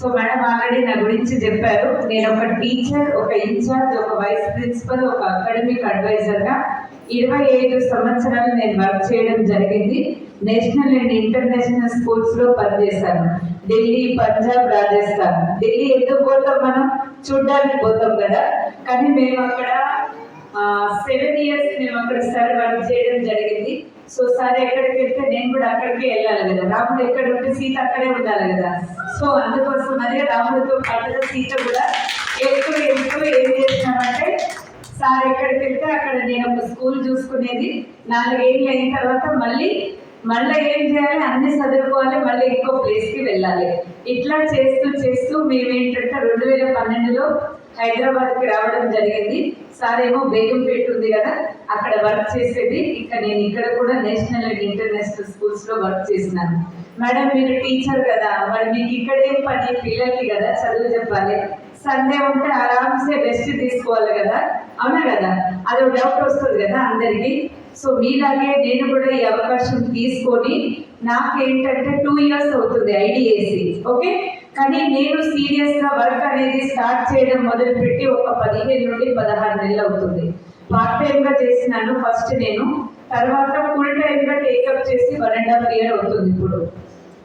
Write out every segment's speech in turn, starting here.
So madam already నా గురించి చెప్పారు. నేను ఒక టీచర్, ఒక ఇన్ఛార్జ్, ఒక వైస్ ప్రిన్సిపల్, ఒక అకాడమిక్ అడ్వైజర్గా 25 సంవత్సరాలు నేను వర్క్ చేయడం జరిగింది. నేషనల్ అండ్ ఇంటర్నేషనల్ స్కూల్స్లో పనిచేశాను. ఢిల్లీ, పంజాబ్, రాజస్థాన్. ఢిల్లీ ఎందుకు పోతాం, మనం చూడ్డానికి పోతాం కదా, కానీ మేము అక్కడ 7 years మేము అక్కడ సార్ వర్క్ చేయడం జరిగింది. సో సార్ ఎక్కడికి వెళ్తే నేను కూడా అక్కడికే వెళ్ళాలి కదా, రాముడు ఎక్కడ ఉంటే సీత అక్కడే ఉండాలి కదా. సో అందుకోసం అదే రాముడితో పాటుగా సీత కూడా ఎక్కువ ఏం చేసినామంటే, సార్ ఎక్కడికి వెళ్తే అక్కడ నేను ఒక స్కూల్ చూసుకునేది. 4 ఏళ్ళు అయిన తర్వాత మళ్ళీ ఏం చేయాలి, అన్ని చదువుకోవాలి, మళ్ళీ ఇంకో ప్లేస్కి వెళ్ళాలి. ఇట్లా చేస్తూ మేమేంటంటే 2012లో హైదరాబాద్కి రావడం జరిగింది. సార్ ఏమో బేగంపేట ఉంది కదా, అక్కడ వర్క్ చేసేది. ఇంకా నేను ఇక్కడ కూడా నేషనల్ అండ్ ఇంటర్నేషనల్ స్కూల్స్లో వర్క్ చేసినాను. మేడం మీరు టీచర్ కదా, మరి మీకు ఇక్కడేం పని, పిల్లలకి కదా చదువు చెప్పాలి. సండే ఉంటే ఆరామ్సే రెస్ట్ తీసుకోవాలి కదా, అవునా కదా, అది డౌట్ వస్తుంది కదా అందరికీ. సో మీలాగే నేను కూడా ఈ అవకాశం తీసుకొని, నాకేంటంటే 2 years అవుతుంది ఐడిఏసి, ఓకే. కానీ నేను సీరియస్గా వర్క్ అనేది స్టార్ట్ చేయడం మొదలుపెట్టి ఒక 15 నుండి 16 నెలలు అవుతుంది. పార్ట్ టైంగా చేసినాను ఫస్ట్ నేను, తర్వాత ఫుల్ టైంగా టేకప్ చేసి 1.5 year అవుతుంది ఇప్పుడు.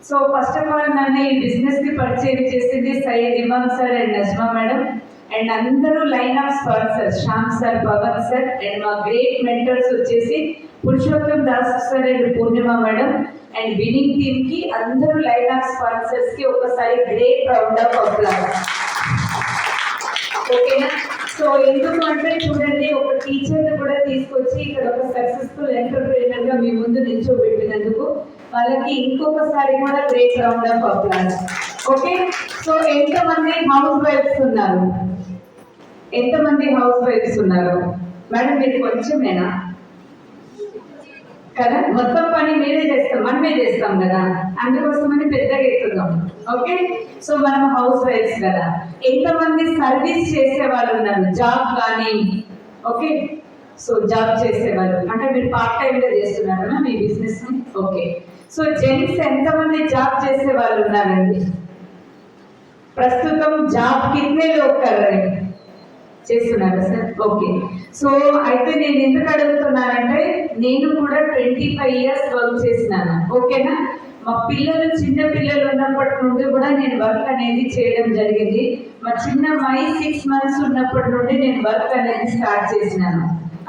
సో ఫస్ట్ ఆఫ్ ఆల్ నన్ను ఈ బిజినెస్కి పరిచయం చేసింది Syed Imam sir and Najma madam. And అందరూ line of sponsors, Shyam sir, Pavan sir, and మా గ్రేట్ మెంటర్స్ వచ్చేసి Purushottam Das sir and Purnima madam. And winning team కి అందరూ లైన్ ఆఫ్ స్పాన్సర్స్ కి ఒకసారి గ్రేట్ రౌండ్ ఆఫ్ అప్లాజ్, ఓకేనా. సో ఎందుకు అంటే చూడండి, ఒక టీచర్ని కూడా తీసుకొచ్చి ఇక్కడ ఒక సక్సెస్ఫుల్ ఎంటర్ప్రెన్యూర్ గా మీ ముందు నిల్చోబెట్టినందుకు వాళ్ళకి ఇంకొకసారి కూడా great round of applause, okay. So ఎంతమంది హౌస్ వైఫ్స్ ఉన్నారు, మేడం మీరు కొంచెమేనా కదా, మొత్తం పని మీరే చేస్తాం, మనమే చేస్తాం కదా, అందుకోసమని పెద్దగా ఎత్తుదాం, ఓకే. సో మనం హౌస్ వైఫ్స్ కదా. ఎంతమంది సర్వీస్ చేసే వాళ్ళు ఉన్నారు, జాబ్ కానీ, ఓకే. సో జాబ్ చేసేవాళ్ళు అంటే మీరు పార్ట్ టైంగా చేస్తున్నారా మీ బిజినెస్, ఓకే. సో జెంట్స్ ఎంతమంది జాబ్ చేసే వాళ్ళు ఉన్నారండి ప్రస్తుతం, జాబ్ కితనే లోగ్ కర్ రహే చేస్తున్నారా సార్, ఓకే. సో అయితే నేను ఎందుకు అడుగుతున్నానంటే, నేను కూడా 25 years వర్క్ చేసినాను, ఓకేనా. మా పిల్లలు చిన్న పిల్లలు ఉన్నప్పటి నుండి కూడా నేను వర్క్ అనేది చేయడం జరిగింది. మా చిన్న అమ్మాయి 6 months ఉన్నప్పటి నుండి నేను వర్క్ అనేది స్టార్ట్ చేసినాను,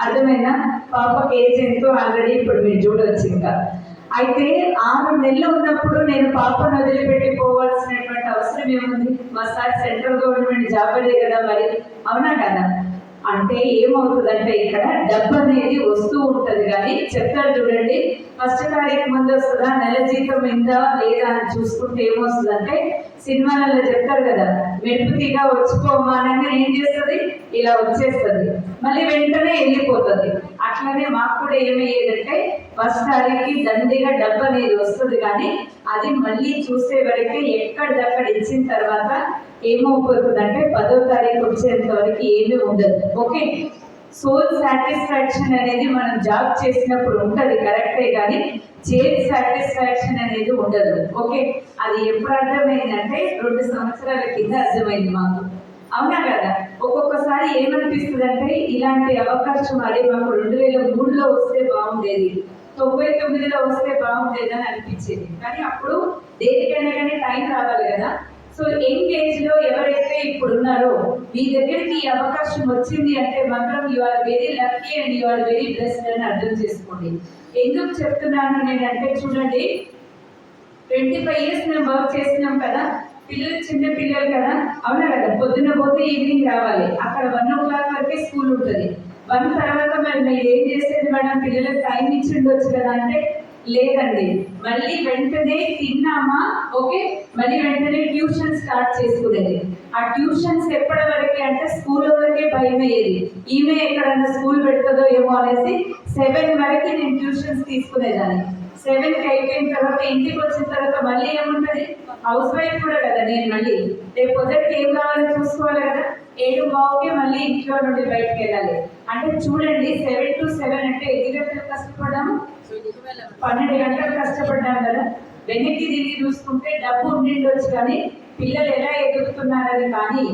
అర్థమైనా. పాపకి ఏజ్ ఎంతో ఆల్రెడీ ఇప్పుడు మీరు చూడవచ్చు. ఇంకా అయితే 6 నెలలు ఉన్నప్పుడు నేను పాపను వదిలిపెట్టి పోవాల్సినటువంటి అవసరం ఏముంది, మా సార్ సెంట్రల్ గవర్నమెంట్ జాబ్ అదే కదా మరి, అవునా కదా. అంటే ఏమవుతుందంటే ఇక్కడ డబ్బు అనేది వస్తూ ఉంటుంది, కానీ చెప్తారు చూడండి, 1st తారీఖు ముందు వస్తుందా, నెల జీతం ఇందా లేదా అని చూసుకుంటే ఏమొస్తుందంటే, సినిమాలలో చెప్తారు కదా, మెరుపుతీగా వచ్చిపోమానని ఏం చేస్తుంది, ఇలా వచ్చేస్తుంది, మళ్ళీ వెంటనే వెళ్ళిపోతుంది. అట్లనే మాకు కూడా ఏమయ్యేదంటే 1st తారీఖుకి దండిగా డబ్బు అనేది వస్తుంది, కానీ అది మళ్ళీ చూసే వరకే ఎక్కడిదక్కడ ఇచ్చిన తర్వాత ఏమైపోతుందంటే 10వ తారీఖు వచ్చేంత వరకు ఏమీ ఉండదు, ఓకే. సోల్ సాటిస్ఫాక్షన్ అనేది మనం జాబ్ చేసినప్పుడు ఉంటుంది కరెక్టే, కానీ జేబ్ సాటిస్ఫాక్షన్ అనేది ఉండదు, ఓకే. అది ఎప్పుడు అర్థమైందంటే 2 సంవత్సరాల కింద అర్థమైంది మాకు, అవునా కదా. ఒక్కొక్కసారి ఏమనిపిస్తుంది అంటే, ఇలాంటి అవకాశం అదే మాకు 2003లో వస్తే బాగుండేది, 99లో వస్తే బాగుండేదని అనిపించేది. కానీ అప్పుడు దేనికైనా కానీ టైం రావాలి కదా. సో యంగ్ ఏజ్లో ఎవరైతే ఇప్పుడు ఉన్నారో మీ దగ్గరికి ఈ అవకాశం వచ్చింది అంటే మాత్రం you are very lucky and you are very blessed అని అర్థం చేసుకోండి. ఎందుకు చెప్తున్నాను నేనంటే, చూడండి 25 years మేము వర్క్ చేసినాం కదా, పిల్లలు చిన్న పిల్లలు కదా, అవునా కదా. పొద్దున్న పోతే ఈవినింగ్ రావాలి, అక్కడ 1 o'clock వరకే స్కూల్ ఉంటుంది. 1 తర్వాత మరి మీరు ఏం చేసేది మేడం, పిల్లలకు టైం ఇచ్చి ఉండొచ్చు కదా అంటే, లేదండి, మళ్ళీ వెంటనే తిన్నామా, ఓకే, మళ్ళీ వెంటనే ట్యూషన్ స్టార్ట్ చేసుకునేది. ఆ ట్యూషన్స్ ఎప్పటి వరకే అంటే స్కూల్ వరకే భయం అయ్యేది, ఈమె ఎక్కడన్నా స్కూల్ పెడుతుందో ఏమో అనేసి 7 వరకు నేను ట్యూషన్స్ తీసుకునేదాన్ని. 7కి అయిపోయిన తర్వాత ఇంటికి వచ్చిన తర్వాత మళ్ళీ ఏముంటుంది, హౌస్ వైఫ్ కూడా కదా నేను, మళ్ళీ రేపు పొద్దుకి ఏం కావాలో చూసుకోవాలి కదా. 7:15కే మళ్ళీ ఇంట్లో నుండి బయటకు వెళ్ళాలి. అంటే చూడండి 7 to 7 అంటే ఎన్ని గంటలు కష్టపడ్డాము, 12 గంటలు కష్టపడ్డాం కదా. వెనక్కి తిరిగి చూసుకుంటే డబ్బు ఉండిండొచ్చు కానీ పిల్లలు ఎలా ఎదుగుతున్నారని కానీ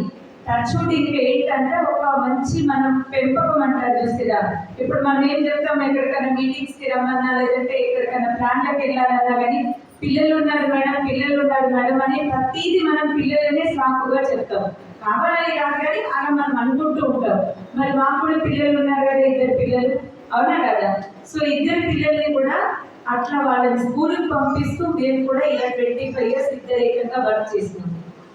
టచ్వుడ్ ఇంకా ఏంటంటే ఒక మంచి మనం పెంపకం అంటారు చూసిరా. ఇప్పుడు మనం ఏం చెప్తాం, ఎక్కడికైనా మీటింగ్స్కి రమ్మన్నా లేదంటే ఎక్కడికైనా ప్లాన్లకు వెళ్ళాలన్నా కానీ పిల్లలు ఉన్నారు మేడం అని ప్రతిదీ మనం పిల్లలనే సాకుగా చెప్తాం. కావాలని కాదు కానీ అలా మనం అనుకుంటూ ఉంటాం. మరి మాకు కూడా పిల్లలు ఉన్నారు కదా, 2 పిల్లలు, అవునా కదా. సో 2 పిల్లల్ని కూడా అట్లా వాళ్ళని స్కూల్కి పంపిస్తూ మేము కూడా ఇలా 25 years ఏకంగా వర్క్ చేసినాం.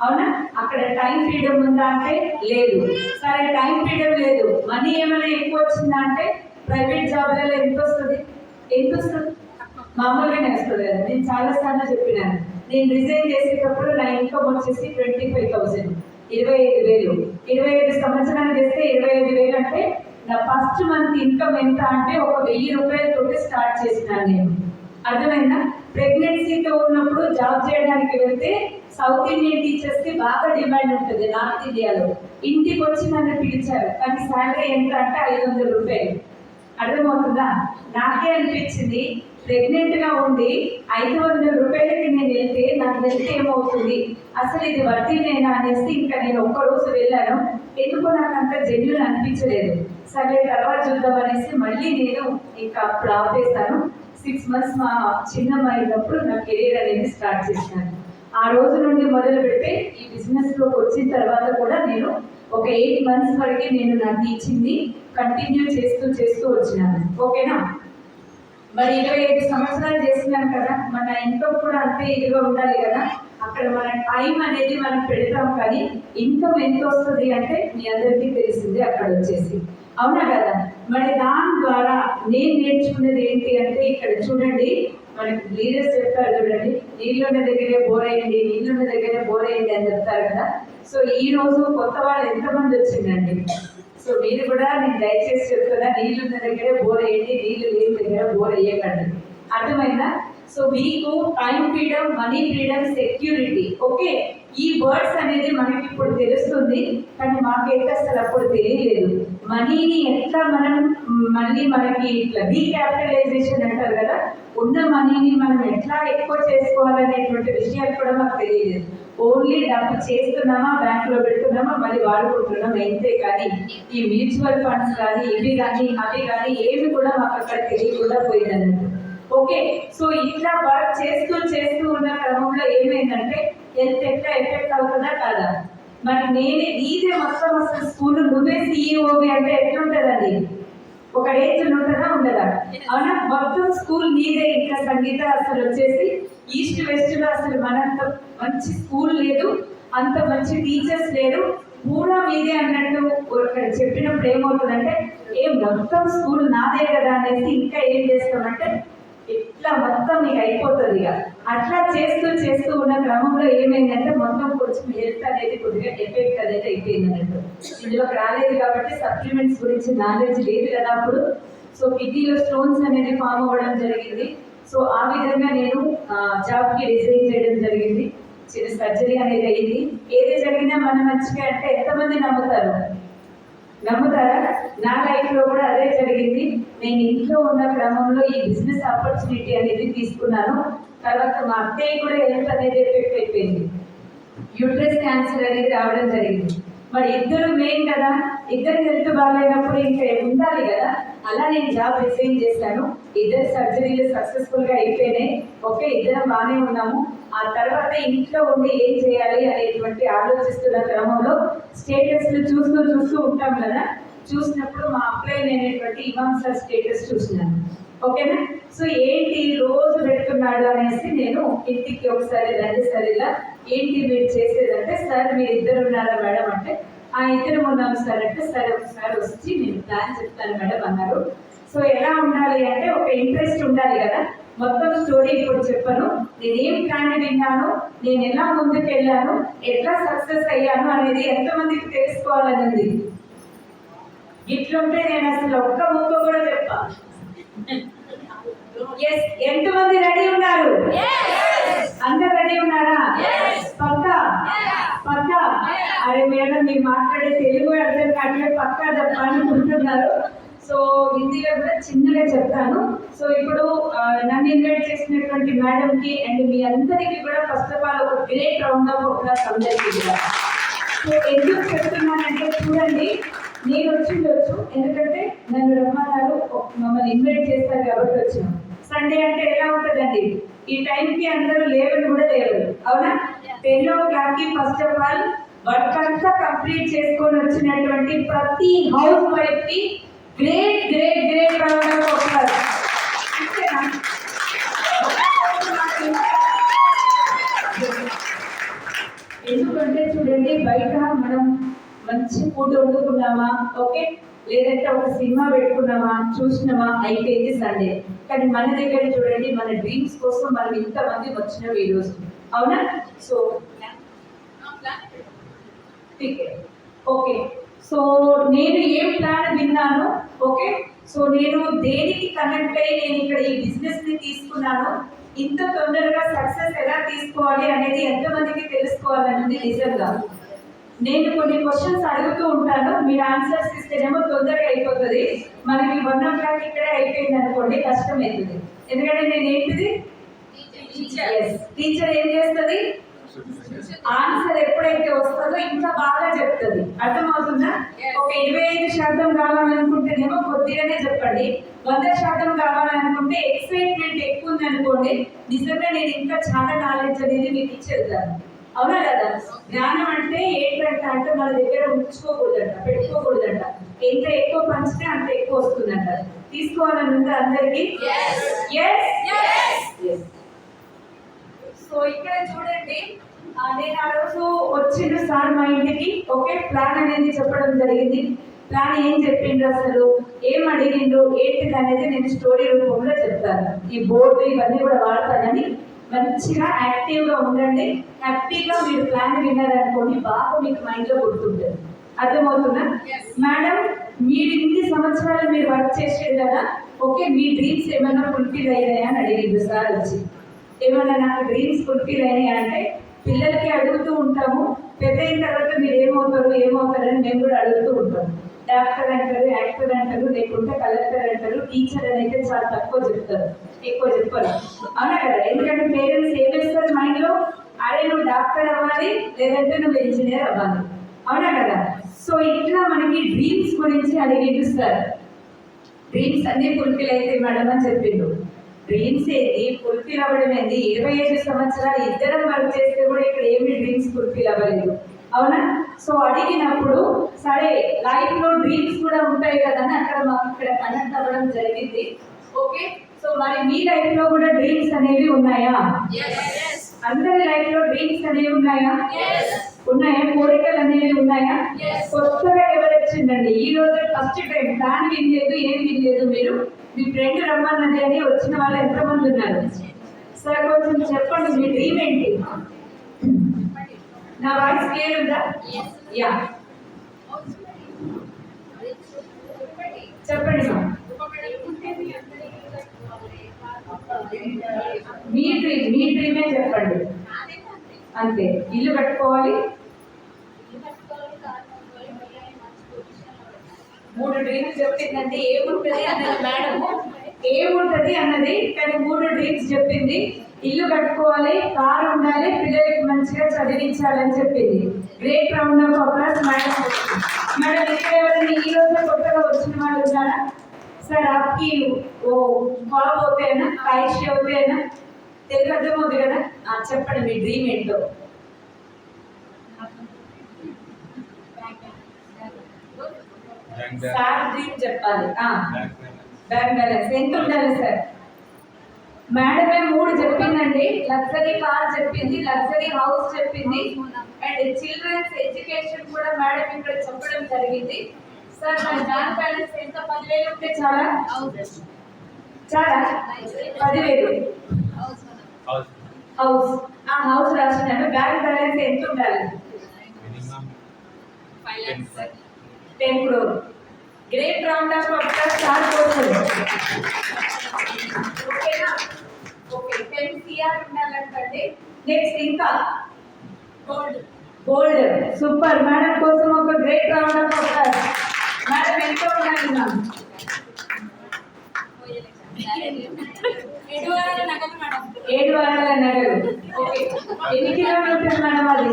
అవునా, అక్కడ టైం ఫ్రీడమ్ ఉందా అంటే లేదు. సరే టైం ఫ్రీడమ్ లేదు, మనీ ఏమైనా ఎక్కువ వచ్చిందా అంటే ప్రైవేట్ జాబ్లలో ఎంత వస్తుంది మామూలుగానే వస్తుంది కదా. నేను చాలా సార్లు చెప్పినాను, నేను రిజైన్ చేసేటప్పుడు నా ఇన్కమ్ వచ్చేసి 25,000, 25,000. 25 సంవత్సరాలు చేస్తే 25,000 అంటే నా ఫస్ట్ మంత్ ఇన్కమ్ ఎంత అంటే ఒక 1,000 రూపాయలతో స్టార్ట్ చేసినాను నేను. అర్థమైందా? ప్రెగ్నెన్సీతో ఉన్నప్పుడు జాబ్ చేయడానికి వెళ్తే సౌత్ ఇండియన్ టీచర్స్ కి బాగా డిమాండ్ ఉంటుంది నార్త్ ఇండియాలో. ఇంటికి వచ్చి నన్ను పిలిచారు, కానీ శాలరీ ఎంత అంటే 500 రూపాయలు. అర్థమవుతుందా? నాకే అనిపించింది ప్రెగ్నెంట్ గా ఉండి 500 రూపాయలకి నేను వెళ్తే నాకు వెళ్తే ఏమవుతుంది, అసలు ఇది వర్తినేనా అనేసి ఇంకా నేను ఒక్కరోజు వెళ్ళాను. ఎందుకో నాకు అంత జెన్యూన్ అనిపించలేదు. సరే తర్వాత చూద్దాం అనేసి మళ్ళీ నేను ఇంకా అప్పుడు ఆపేస్తాను. 6 months మా చిన్నమ్మాయినప్పుడు నా కెరీర్ అనేది స్టార్ట్ చేసినాను. ఆ రోజు నుండి మొదలు పెడితే ఈ బిజినెస్ లోకి వచ్చిన తర్వాత కూడా నేను ఒక 8 months వరకు నేను నా టీచింగ్ని కంటిన్యూ చేస్తూ వచ్చినాను. ఓకేనా? మరి 25 సంవత్సరాలు చేసినాను కదా, మన ఇన్కమ్ కూడా అంతే ఇదిగా ఉండాలి కదా. అక్కడ మన టైం అనేది మనం పెడతాం, కానీ ఇన్కమ్ ఎంత వస్తుంది అంటే మీ అందరికీ తెలిసిందే అక్కడ వచ్చేసి, అవునా కదా. మరి దాని ద్వారా నేను నేర్చుకున్నది ఏంటి అంటే ఇక్కడ చూడండి, మనకి లీడర్స్ చెప్తారు చూడండి, నీళ్ళున్న దగ్గరే బోర్ అయ్యండి అని చెప్తారు కదా. సో ఈ రోజు కొత్త వాళ్ళు ఎంతమంది వచ్చిందండి? సో మీరు కూడా నేను దయచేసి చెప్తున్నా, నీళ్ళున్న దగ్గరే బోర్ అయ్యండి, నీళ్ళు లేని దగ్గర బోర్ అయ్యకండి. అర్థమైందా? సో మీకు time freedom, money freedom, security, okay, ఈ వర్డ్స్ అనేది మనకి ఇప్పుడు తెలుస్తుంది, కానీ మాకైతే అసలు అప్పుడు తెలియలేదు. మనీని ఎట్లా మనం మళ్ళీ మనకి ఇట్లా డీక్యాపిటలైజేషన్ అంటారు కదా, ఉన్న మనీని మనం ఎట్లా ఎక్కువ చేసుకోవాలనేటువంటి విషయాలు కూడా మాకు తెలియలేదు. ఓన్లీ డబ్బు చేస్తున్నామా, బ్యాంకులో పెడుతున్నామా, మళ్ళీ వాడుకుంటున్నామా, ఇంతే. కానీ ఈ మ్యూచువల్ ఫండ్స్ కానీ ఇవి కానీ అవి కానీ ఏవి కూడా మాకు అక్కడ తెలియకుండా పోయిందన్నట్టు. ఓకే, సో ఇట్లా వర్క్ చేస్తూ ఉన్న క్రమంలో ఏమైందంటే హెల్త్ ఎట్లా ఎఫెక్ట్ అవుతుందా కాదా. మరి నీదే మొత్తం అసలు స్కూల్ నువ్వే CEO అంటే ఎట్లుంటదండి? ఒక రేంజ్ ఉంటుందా ఉండదా? అవునా, మొత్తం స్కూల్ నీదే. ఇంకా సంగీత అసలు వచ్చేసి ఈస్ట్ వెస్ట్ లో అసలు మనంత మంచి స్కూల్ లేదు, అంత మంచి టీచర్స్ లేరు, పూరా మీదే అన్నట్టు ఇక్కడ చెప్పినప్పుడు ఏమవుతుందంటే మొత్తం స్కూల్ నాదే కదా అనేసి ఇంకా ఏం చేస్తామంటే ఇట్లా మొత్తం మీకు అయిపోతుంది. ఇక అట్లా చేస్తూ ఉన్న క్రమంలో ఏమైందంటే మొత్తం కొంచెం హెల్త్ అనేది కొద్దిగా ఎఫెక్ట్ అనేది అయిపోయింది అన్నట్టు. ఇందులోకి రాలేదు కాబట్టి సప్లిమెంట్స్ గురించి నాలెడ్జ్ లేదు కదా అప్పుడు. సో కిడ్నీలో స్టోన్స్ అనేది ఫామ్ అవ్వడం జరిగింది. సో ఆ విధంగా నేను జాబ్కి రిజైన్ చేయడం జరిగింది. చిన్న సర్జరీ అనేది అయింది. ఏది జరిగినా మన మంచిగా అంటే ఎంతమంది నమ్ముతారా? నా లైఫ్ లో కూడా అదే జరిగింది. నేను ఇంట్లో ఉన్న క్రమంలో ఈ బిజినెస్ ఆపర్చునిటీ అనేది తీసుకున్నాను. తర్వాత మా అత్తయ్య కూడా హెల్త్ అనేది ఎఫెక్ట్ అయిపోయింది, యూట్రస్ క్యాన్సర్ అనేది రావడం జరిగింది. మరి ఇద్దరు మెయిన్ కదా, ఇద్దరు హెల్త్ బాగాలేనప్పుడు ఇంకా ఉండాలి కదా. అలా నేను జాబ్ రిజైన్ చేశాను. 2 సర్జరీలు సక్సెస్ఫుల్ గా అయిపోయినాయి. ఓకే, ఇద్దరం బాగానే ఉన్నాము. ఆ తర్వాత ఇంట్లో ఉండి ఏం చేయాలి అనేటువంటి ఆలోచిస్తున్న క్రమంలో స్టేటస్లు చూస్తూ ఉంటాం కదా. చూసినప్పుడు మా అప్లై అనేటువంటి ఇమాం సార్ స్టేటస్ చూసినాను. ఓకేనా? సో ఏంటి రోజు పెడుతున్నాడు అనేసి నేను ఇంటికి ఒకసారి రంజసరిలా ఏంటి మీరు చేసేదంటే, సార్ మీరు 2 ఉన్నారా మేడం అంటే, ఆ 2 ఉన్నాం సార్ అంటే, సరే ఒకసారి వచ్చి నేను ప్లాన్ చెప్తాను మేడం అన్నారు. సో ఎలా ఉండాలి అంటే ఒక ఇంట్రెస్ట్ ఉండాలి కదా. మొత్తం స్టోరీ ఇప్పుడు చెప్పను, నేనేం ప్లాన్ విన్నాను, నేను ఎలా ముందుకు వెళ్ళాను, ఎట్లా సక్సెస్ అయ్యాను అనేది ఎంతమందికి తెలుసుకోవాలనేది. ఇట్లుంటే నేను అసలు ఒక్క ముక్క కూడా చెప్పా. ఎంతమంది రెడీ ఉన్నారు? అందరు రెడీ ఉన్నారా? పక్కా? అరే మేడం మీరు మాట్లాడే తెలుగు అర్థం కావట్లేదు, పక్కా చెప్పాలనుకుంటున్నారు. సో హిందీలో కూడా చిన్నగా చెప్తాను. సో ఇప్పుడు నన్ను ఇన్వైట్ చేసినటువంటి మేడం కి అండ్ మీ అందరికీ కూడా ఫస్ట్ ఆఫ్ ఆల్ ఒక గ్రేట్ రౌండ్ ఆఫ్ అప్లాస్ అందరికీ కూడా. సో ఎందుకు చెప్తున్నానంటే చూడండి, నేను వచ్చిండొచ్చు ఎందుకంటే నన్ను రమ్మన్నారు, మమ్మల్ని ఇన్వైట్ చేస్తారు కాబట్టి వచ్చినాం. సండే అంటే ఎలా ఉంటుందండి, ఈ టైంకి అందరూ లేవని కూడా లేవరు, అవునా? 10 o'clock first of all work అంతా కంప్లీట్ చేసుకొని వచ్చినటువంటి ప్రతి హౌస్ వైఫ్ కి great great great round of applause. ఎందుకంటే చూడండి, బయట మనం మంచి ఫుడ్ వండుకున్నామా, ఓకే, లేదంటే ఒక సినిమా పెట్టుకున్నామా, చూసినామా, అయిపోయింది సండే. కానీ మన దగ్గర చూడండి, మన డ్రీమ్స్ కోసం మనం ఇంతమంది వచ్చినవి ఈ రోజు, అవునా? సో ఓకే, సో నేను ఏం ప్లాన్ విన్నాను, ఓకే, సో నేను దేనికి కనెక్ట్ అయ్యి నేను ఇక్కడ ఈ బిజినెస్ ని తీసుకున్నాను, ఇంత తొందరగా సక్సెస్ ఎలా తీసుకోవాలి అనేది ఎంతమందికి తెలుసుకోవాలన్నది నిజంగా. నేను కొన్ని క్వశ్చన్స్ అడుగుతూ ఉంటాను, మీరు ఆన్సర్స్ ఇస్తేనేమో తొందరగా అయిపోతుంది. మనకి 1 o'clock ఇక్కడే అయిపోయింది అనుకోండి, కష్టం అవుతుంది. ఎందుకంటే నేను ఏంటిది టీచర్ ఏం చేస్తుంది, ఆన్సర్ ఎప్పుడైతే వస్తుందో ఇంకా బాగా చెప్తుంది. అర్థమవుతుందా? ఒక 25% కావాలనుకుంటేనేమో కొద్దిగానే చెప్పండి, 100% కావాలనుకుంటే ఎక్సైట్మెంట్ ఎక్కువ ఉంది అనుకోండి, నిజంగా నేను ఇంకా చాలా నాలెడ్జ్ అనేది మీకు ఇచ్చేస్తాను, అవునా కదా? జ్ఞానం అంటే ఏంటంటే మన దగ్గర ఉంచుకోకూడదంట, పెట్టుకోకూడదంట. ఎంత ఎక్కువ పంచితే అంత ఎక్కువ వస్తుందంట. తీసుకోవాలని ఉందా అందరికి? సో ఇక్కడ చూడండి, నేను ఆ రోజు వచ్చిండు సార్ మా ఇంటికి, ఓకే, ప్లాన్ అనేది చెప్పడం జరిగింది. ప్లాన్ ఏం చెప్పిండ్రు, అసలు ఏం అడిగిండ్రు, ఏంటిది అనేది నేను స్టోరీ రూపంలో చెప్తాను. ఈ బోర్డు ఇవన్నీ కూడా వాడతానని మంచిగా యాక్టివ్గా ఉండండి. హ్యాపీగా మీరు ప్లాన్ విన్నారనుకోండి, బాగా మీకు మైండ్లో గుర్తుంటుంది. అర్థమవుతుందా? మేడం, మీరు ఇన్ని సంవత్సరాలు మీరు వర్క్ చేసేది కదా, ఓకే, మీ డ్రీమ్స్ ఏమైనా ఫుల్ఫిల్ అయినాయా అని అడిగింది సార్ వచ్చి. ఏమన్నా నాకు డ్రీమ్స్ ఫుల్ఫిల్ అయినాయా అంటే, పిల్లలకి అడుగుతూ ఉంటాము, పెద్ద అయిన తర్వాత మీరు ఏమవుతారని మేము కూడా అడుగుతూ ఉంటాము. డాక్టర్ అంటారు, యాక్టర్ అంటారు, లేకుంటే కలెక్టర్ అంటారు, టీచర్ అని అయితే చాలా తక్కువ చెప్తారు, ఎక్కువ చెప్పారు, అవునా కదా? ఎందుకంటే పేరెంట్స్ ఏం వేస్తారు మైండ్లో, అరే నువ్వు డాక్టర్ అవ్వాలి, లేదంటే నువ్వు ఇంజనీర్ అవ్వాలి, అవునా కదా? సో ఇట్లా మనకి డ్రీమ్స్ గురించి అడిగి సార్. డ్రీమ్స్ అన్ని ఫుల్ఫిల్ అయితే మేడం అని చెప్పిండు. డ్రీమ్స్ ఏది ఫుల్ఫిల్ అవ్వడం ఏంది? 25 సంవత్సరాలు ఇద్దరం వర్క్ చేస్తే కూడా ఇక్కడ ఏమి డ్రీమ్స్ ఫుల్ఫిల్ అవ్వలేదు, అవునా? సో అడిగినప్పుడు సరే లైఫ్ లో డ్రీమ్స్ కూడా ఉంటాయి కదా అని అక్కడ మాకు ఇక్కడ కనెక్ట్ అవ్వడం జరిగింది, ఓకే. సో మరి మీ లైఫ్ లో కూడా డ్రీమ్స్ అనేవి ఉన్నాయా? అందరి లైఫ్ లో డ్రీమ్స్ అనేవి ఉన్నాయా? ఉన్నాయా? కోరికలు అనేవి ఉన్నాయా? కొత్తగా ఎవరు వచ్చిందండి ఈ రోజు ఫస్ట్ టైం ప్లాన్ వినలేదు, ఏం వినలేదు, మీరు మీ ఫ్రెండ్ రమ్మన్నది అని వచ్చిన వాళ్ళు ఎంతమంది ఉన్నారు? సార్ కొంచెం చెప్పండి, మీ డ్రీమ్ ఏంటి? నా వాయిస్ క్లియర్ ఉందా? యా, చెప్పండి. మీ డ్రీమే చెప్పండి. అంతే, ఇల్లు కట్టుకోవాలి, 3 డ్రీమ్స్ చెప్పిందంటే ఏముంటది అన్నది మేడం, ఏముంటది అన్నది, కానీ 3 డ్రీమ్స్ చెప్పింది. ఇల్లు కట్టుకోవాలి, కారు ఉండాలి, పిల్లలకి మంచిగా చదివించాలని చెప్పింది. Great round of applause madam. Madam ఇక్కడ ఎవరైనా ఈ రోజు కొత్తగా వచ్చిన వాళ్ళు ఉన్నారా? सर आपकी वो ख्वाब होते हैं ना, ख्वाहिशें होते हैं ना, తెలుగు అర్థమవుతుంది కదా? చెప్పండి మీ డ్రీమ్ ఏంటో. సార్ డ్రీమ్ చెప్పాలి. బ్యాంక్ బ్యాలెన్స్ ఎంత ఉండాలి సార్? మేడమే 3 చెప్పిందండి. లగ్జరీ కార్ చెప్పింది, లగ్జరీ హౌస్ చెప్పింది, అండ్ చిల్డ్రన్స్ ఎడ్యుకేషన్ కూడా మేడం ఇక్కడ చెప్పడం జరిగింది. సార్ మన బ్యాంక్ బ్యాలెన్స్ ఎంత? 10,000 ఉంటే చాలా? చాలా 10,000 హౌస్. ఆ హౌస్ రాసినాను. బ్యాంక్ బ్యాలెన్స్ ఎంత ఉండాలి? 10 crore. Great round of applause sir కోసం. ఓకేనా? ఓకే, 10 CR ఉండాలంటే నెక్స్ట్ ఇంకా గోల్డ్. సూపర్. మేడం కోసం ఒక great round of applause. Madam ఎంత ఉండాలి మ్యామ్? 7 వారాల నగలు మేడం. 7 వారాల నగలు. ఓకే, ఎన్ని కిలోమీటర్లు మేడం అది?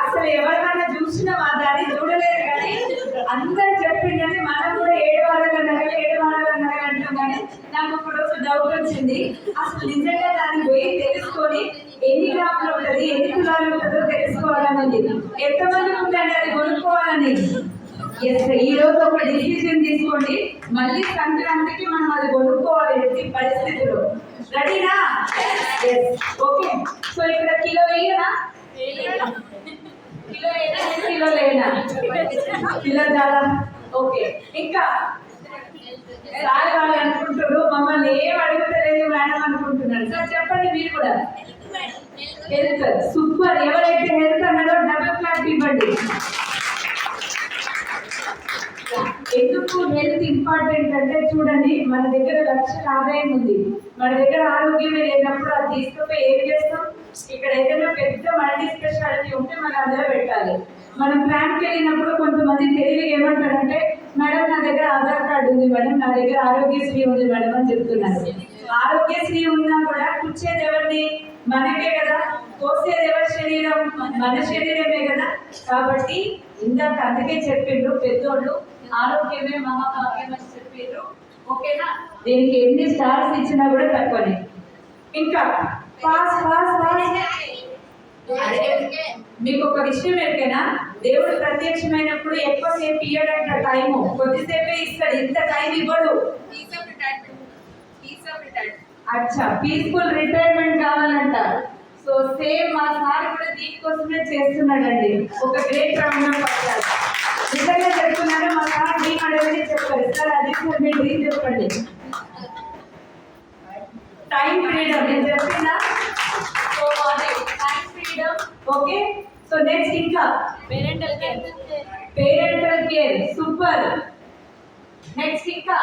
అసలు ఎవరికైనా చూసినావా? దాన్ని చూడలేదు కానీ అందరు చెప్పిందని మనం కూడా 7 వారాల నగలు 7 వారాల నగలు అంటాం. కానీ నాకు ఒక రోజు డౌట్ వచ్చింది, అసలు నిజంగా దాన్ని పోయి తెలుసుకొని ఎన్ని గ్రాములు ఉంటుంది, ఎన్ని తులాలు ఉంటుందో తెలుసుకోవాలని. ఎంతమందికి ఉందండి అది కొనుక్కోవాలని? ఈ రోజు ఒక డిసిజన్ తీసుకోండి, మళ్ళీ సంక్రాంతికి మనం అది కొనుక్కోవాలి ఎట్టి పరిస్థితుల్లో. రెడీనా? ఓకే. సో ఇక్కడ కిలో వేయనా? కిలో వేయనా? కిలో లేనా? కిలో చాలా. ఓకే, ఇంకా సార్ వాళ్ళు అనుకుంటారు మమ్మల్ని ఏం అడుగుతలేదు మేడం అనుకుంటున్నారు. సార్ చెప్పండి మీరు కూడా. Health super. ఎవరైతే హెల్త్ అన్నారో డబుల్ క్లాప్ ఇవ్వండి. ఎందుకు హెల్త్ ఇంపార్టెంట్ అంటే చూడండి, మన దగ్గర లక్షల ఆదాయం ఉంది, మన దగ్గర ఆరోగ్యమే లేనప్పుడు అది తీసుకుపోయి ఏం చేస్తాం? ఇక్కడ ఏదైనా పెద్ద మల్టీ స్పెషాలిటీ ఉంటే మనం అందులో పెట్టాలి. మనం ప్లాన్కి వెళ్ళినప్పుడు కొంతమంది తెలివిగా ఏమంటారంటే, మేడం నా దగ్గర ఆధార్ కార్డు ఉంది మేడం, నా దగ్గర ఆరోగ్యశ్రీ ఉంది మేడం అని చెప్తున్నారు. ఆరోగ్యశ్రీ ఉన్నా కూడా కూర్చేది ఎవరిని? మనకే కదా. కోసేది ఎవరి శరీరం? మన శరీరమే కదా. కాబట్టి ఇందాక అందుకే చెప్పిండ్రు పెద్దోళ్ళు, ఆరోగ్యమే మహాభాగ్యం అని చెప్పారు. ఓకేనా? దీనికి ఎన్ని స్టార్స్ ఇచ్చినా కూడా తక్కువనే. ఇంకా పాస్ పాస్ పాస్. మీకు ఒక విషయం ఏంటేనా, దేవుడు ప్రత్యక్షమైనప్పుడు ఎక్కువసేపు ఇయ్యడంట టైము, కొద్దిసేపే ఇస్తాడు, ఇంత టైం ఇవ్వడు. అచ్చా, పీస్ఫుల్ రిటైర్మెంట్ కావాలంట. సో సేమ్ మా సార్ కూడా దీనికోసమే చేస్తున్నాడండి. ఒక గ్రేట్ రౌండ్ ఆఫ్ అప్లాస్. నిజంగా చెప్తున్నాను, మా సార్ డ్రీమ్ అడగని చెప్పారు. సార్ అది సార్ మీ డ్రీమ్ చెప్పండి. టైం ఫ్రీడమ్ నేను చెప్పిందా? సో అదే time freedom. Okay, so next ఇంకా parental care. Parental care super. Next ఇంకా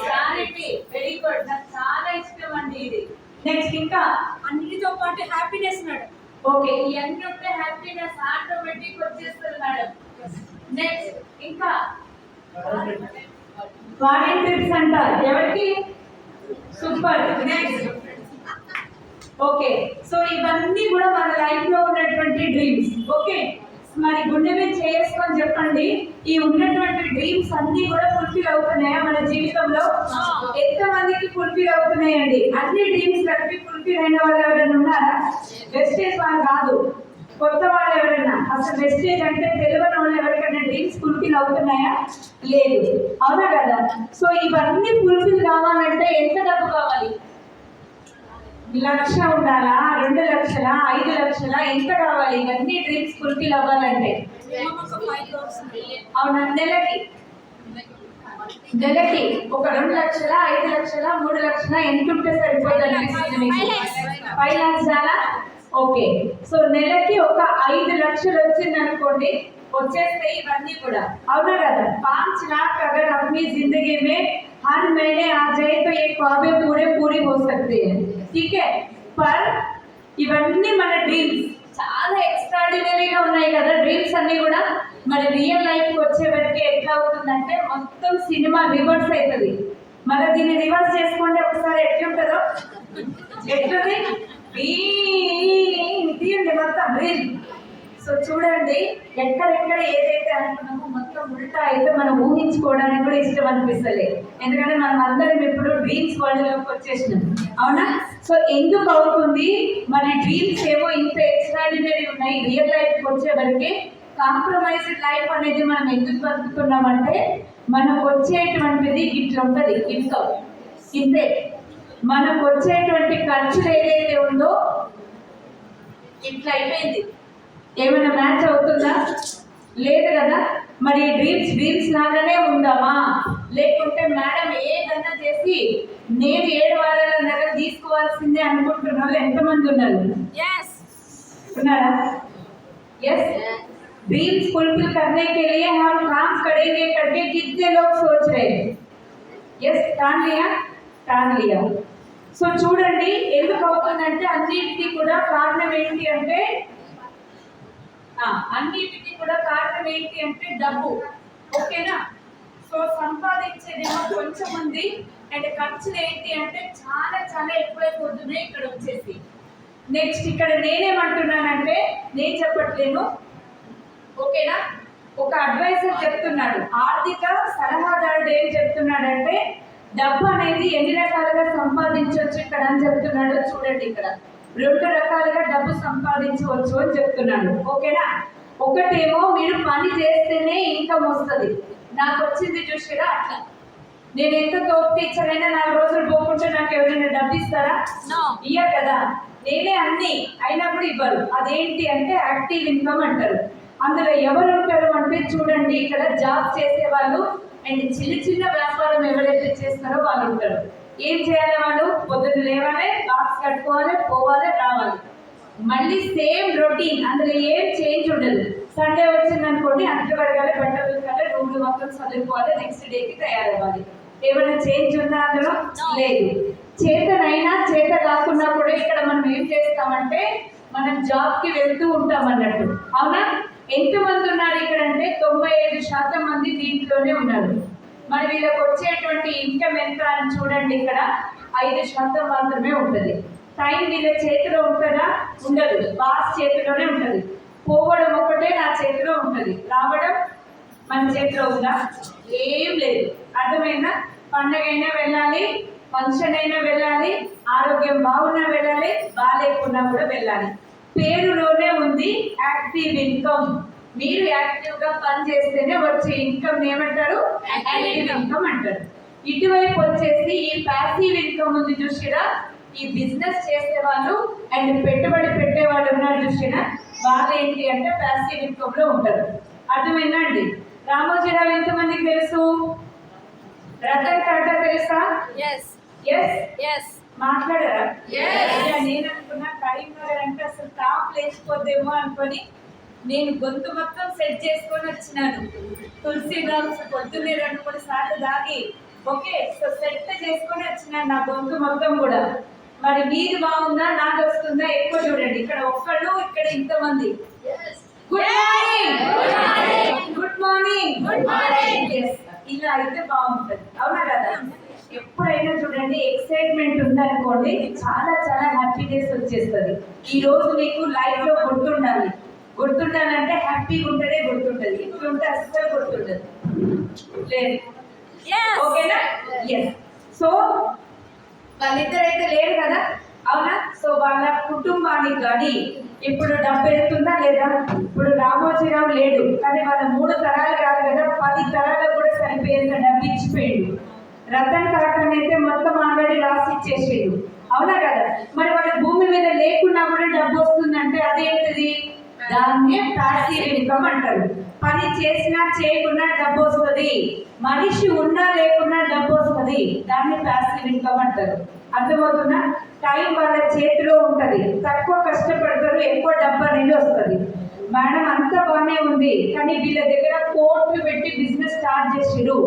చారిటీ. వెరీ గుడ్, నాకు చాలా ఇష్టం అండి ఇది. నెక్స్ట్ ఇంకా అన్నిటితో పాటు హ్యాపీనెస్ మేడం. ఓకే, ఇవన్నీ ఉంటే హ్యాపీనెస్ ఆటోమేటిక్ వచ్చేస్తుంది మేడం. నెక్స్ట్ ఇంకా ఫారిన్ ట్రిప్స్ అంట ఎవరికి? సూపర్. నెక్స్ట్ ఓకే, సో ఇవన్నీ కూడా మన లైఫ్ లో ఉన్నటువంటి డ్రీమ్స్. ఓకే, మరి గుండె మీద చేసుకొని చెప్పండి, ఈ ఉన్నటువంటి డ్రీమ్స్ అన్ని కూడా ఫుల్ఫిల్ అవుతున్నాయా మన జీవితంలో? ఎంతమందికి ఫుల్ఫిల్ అవుతున్నాయండి? అన్ని డ్రీమ్స్ కలిపి ఫుల్ఫిల్ అయిన వాళ్ళు ఎవరైనా ఉన్నారా? వెస్టేజ్ వాళ్ళు కాదు, కొత్త వాళ్ళు ఎవరైనా. అసలు వెస్టేజ్ అంటే తెలియని వాళ్ళు ఎవరికైనా డ్రీమ్స్ ఫుల్ఫిల్ అవుతున్నాయా? లేదు, అవునా కదా? సో ఇవన్నీ ఫుల్ఫిల్ కావాలంటే ఎంత డబ్బు కావాలి? 1,00,000 ఉండాలా? 2 లక్షల? 5 లక్షల? ఎంత కావాలి ఇవన్నీ డ్రీమ్స్ ఫుల్ఫిల్ అవ్వాలంటే? అవునా? నెలకి ఒక 2 లక్షల, 5 లక్షల, 3 లక్షల ఎంత ఉంటే సరిపోతుంది అనిపిస్తుంది మీకు? 5 lakhs చాలా? ఓకే, సో నెలకి ఒక 5 లక్షలు వచ్చింది అనుకోండి, వచ్చేస్తే ఇవన్నీ కూడా, అవునా కదా? 5 लाख अगर अपनी जिंदगी में हर महीने आ जाए तो ये ख्वाबें पूरी हो सकती है. ठीक है, पर ఇవన్నీ మన డ్రీమ్స్ చాలా ఎక్స్ట్రాడినరీగా ఉన్నాయి కదా డ్రీమ్స్ అన్ని కూడా. మరి రియల్ లైఫ్కి వచ్చేవరకు ఎట్లా అవుతుందంటే మొత్తం సినిమా రివర్స్ అవుతుంది. మరి దీన్ని రివర్స్ చేసుకోండి ఒకసారి, ఎట్లుంటుందో. ఎట్లుంది? తీయండి మొత్తం రీల్. సో చూడండి, ఎక్కడెక్కడ ఏదైతే అనుకున్నామో మొత్తం ఉల్టా అయితే మనం ఊహించుకోవడానికి కూడా ఇష్టం అనిపిస్తలే. ఎందుకంటే మనం అందరం ఇప్పుడు డ్రీమ్స్ వరల్డ్లోకి వచ్చేసినాం, అవునా? సో ఎందుకు అవుతుంది? మన డ్రీమ్స్ ఏమో ఇంత ఎక్స్ట్రాడినరీ ఉన్నాయి, రియల్ లైఫ్కి వచ్చేవరకే కాంప్రమైజ్డ్ లైఫ్ అనేది మనం ఎందుకు బతుకుతున్నామంటే, మనకు వచ్చేటువంటిది ఇట్లా ఉంటుంది, ఇంతే. మనకు వచ్చేటువంటి ఖర్చులు ఏదైతే ఉందో ఇట్లా అయిపోయింది. ఏమైనా మ్యాచ్ అవుతుందా? లేదు కదా. మరి డ్రీమ్స్ లాగానే ఉందామా? లేకుంటే మేడం ఏదన్నా చేసి నేను 7 వారాల నగలు తీసుకోవాల్సిందే అనుకుంటున్న వాళ్ళు ఎంతమంది ఉన్నారు? ఉన్నారా? ఎస్. ड्रीम्स फुलफिल करने के लिए हम काम करेंगे करके कितने लोग सोच रहे हैं? यस, ठान लिया. సో చూడండి, ఎందుకు అవుతుందంటే అన్నిటికీ కూడా కారణం ఏంటి అంటే డబ్బు. ఓకేనా? సో సంపాదించేదేమో కొంచెం ఉంది అండ్ ఖర్చులు ఏంటి అంటే చాలా చాలా ఎక్కువైపోతున్నాయి ఇక్కడ వచ్చేసి. నెక్స్ట్ ఇక్కడ నేనేమంటున్నానంటే నేను చెప్పట్లేను, ఓకేనా? ఒక అడ్వైజర్ చెప్తున్నాడు, ఆర్థిక సలహాదారుడు ఏం చెప్తున్నాడంటే డబ్బు అనేది ఎన్ని రకాలుగా సంపాదించవచ్చు ఇక్కడ అని చెప్తున్నాడు. చూడండి, ఇక్కడ 2 రకాలుగా డబ్బు సంపాదించవచ్చు అని చెప్తున్నాడు, ఓకేనా? ఒకటేమో మీరు పని చేస్తేనే ఇన్కమ్ వస్తుంది. నాకు వచ్చింది చూసిరా అట్లా. నేను ఎంత తోపు టీచర్ అయినా 4 రోజులు పోకుంటే నాకు ఎవరైనా డబ్బు ఇస్తారా? ఇయ్య కదా. నేనే అన్ని అయినప్పుడు ఇవ్వరు. అదేంటి అంటే యాక్టివ్ ఇన్కమ్ అంటారు. అందులో ఎవరు ఉంటారు అంటే చూడండి, ఇక్కడ జాబ్ చేసే వాళ్ళు అండ్ చిన్న చిన్న వ్యాపారం ఎవరైతే చేస్తారో వాళ్ళు ఉంటారు. ఏం చేయాలి వాళ్ళు? పొద్దున్న లేవాలి, బాక్స్ కట్టుకోవాలి, పోవాలి, రావాలి, మళ్ళీ సేమ్ రొటీన్. అందులో ఏం చేంజ్ ఉండదు. సండే వచ్చింది అనుకోండి, అంట్లు కడగాలి, బట్టలు ఉతకాలి, రూమ్లు మొత్తం చదువుకోవాలి, నెక్స్ట్ డేకి తయారవ్వాలి. ఏమైనా చేంజ్ ఉందా అందులో? లేదు. చేతనైనా చేత కాకుండా కూడా ఇక్కడ మనం ఏం చేస్తామంటే మనం జాబ్కి వెళ్తూ ఉంటాం అన్నట్టు, అవునా? ఎంతమంది ఉన్నారు ఇక్కడ అంటే 95% మంది దీంట్లోనే ఉన్నారు. మరి వీళ్ళకి వచ్చేటువంటి ఇన్కమ్ ఎంత అని చూడండి, ఇక్కడ 5% మాత్రమే ఉంటుంది. టైం వీళ్ళ చేతిలో ఉంటుందా? ఉండదు. బాస్ చేతిలోనే ఉంటుంది. పోవడం ఒకటే నా చేతిలో ఉంటుంది, రావడం మన చేతిలో ఉందా? ఏం లేదు. అర్థమైందా? పండగ అయినా వెళ్ళాలి, ఫంక్షన్ అయినా వెళ్ళాలి, ఆరోగ్యం బాగున్నా వెళ్ళాలి, బాగాలేకున్నా కూడా వెళ్ళాలి. పేరులోనే ఉంది యాక్టివ్ ఇన్కమ్. మీరు యాక్టివ్ గా పని చేస్తేనే వచ్చే ఇన్కమ్ ఏమంటారు? యాక్టివ్ ఇన్కమ్ అంటారు. ఇటువైపు వచ్చేసి ఈ ప్యాసివ్ ఇన్కమ్ ఉంది చూసిరా, ఈ బిజినెస్ చేసే వాళ్ళు అండ్ పెట్టుబడి పెట్టే వాళ్ళు ఉన్నారు చూసిరా, వాళ్ళు ఏంటి అంటే ప్యాసివ్ ఇన్కమ్ లో ఉంటారు. అర్థమైందా అండి? రామోజీరావు ఎంతమందికి తెలుసు? రతన్ టాటా తెలుసా? మాట్లాడారా? నేను అనుకున్నా కరీంనగర్ అంటే అసలు టాప్ లేచిపోద్దేమో అనుకొని నేను గొంతు మొత్తం సెట్ చేసుకొని వచ్చినాను. తులసి డ్రాప్స్ పొద్దున్నే 2-3 సార్లు దాగి ఓకే, సో సెట్ చేసుకొని వచ్చినాను నా గొంతు మొత్తం కూడా. మరి మీది బాగుందా, నాది వస్తుందా? ఎక్కువ చూడండి, ఇక్కడ ఒక్కళ్ళు, ఇక్కడ ఇంతమంది. Good morning. ఇలా అయితే బాగుంటుంది, అవునా కదా? ఎప్పుడైనా చూడండి, ఎక్సైట్మెంట్ ఉందనుకోండి, చాలా చాలా హ్యాపీనెస్ వచ్చేస్తుంది. ఈ రోజు మీకు లైఫ్ లో గుర్తుండాలంటే హ్యాపీగా ఉంటేనే గుర్తుంటది. ఇట్లుంటే అస్సలు గుర్తుండదు, లేదు, ఓకేనా? సో వాళ్ళిద్దరైతే లేరు కదా, అవునా? సో వాళ్ళ కుటుంబానికి కానీ ఇప్పుడు డబ్బు వెళ్తుందా లేదా? ఇప్పుడు రామోజీరావు లేడు కానీ వాళ్ళ 3 తరాలు కాదు కదా, 10 తరాలకు కూడా సరిపోయేంత డబ్బు ఇచ్చిపోయాడు. రతన్ టాటా అయితే మొత్తం ఆల్రెడీ రాసి ఇచ్చేసేడు, అవునా కదా? మరి వాళ్ళ భూమి మీద లేకున్నా కూడా డబ్బు వస్తుందంటే అదేంటిది? దాన్నే ప్యాసివ్ ఇన్కమ్ అంటారు. పని చేసినా చేయకున్నా డబ్బు వస్తుంది, మనిషి ఉన్నా లేకున్నా డబ్బు వస్తుంది, దాన్ని ప్యాసివ్ ఇన్కమ్ అంటారు. అర్థమవుతుందా? టైం వాళ్ళ చేతిలో ఉంటది, తక్కువ కష్టపడతారు, ఎక్కువ డబ్బు అనేది వస్తుంది. మేడం అంతా బాగానే ఉంది కానీ వీళ్ళ దగ్గర కోట్లు పెట్టి బిజినెస్ స్టార్ట్ చేసిరు,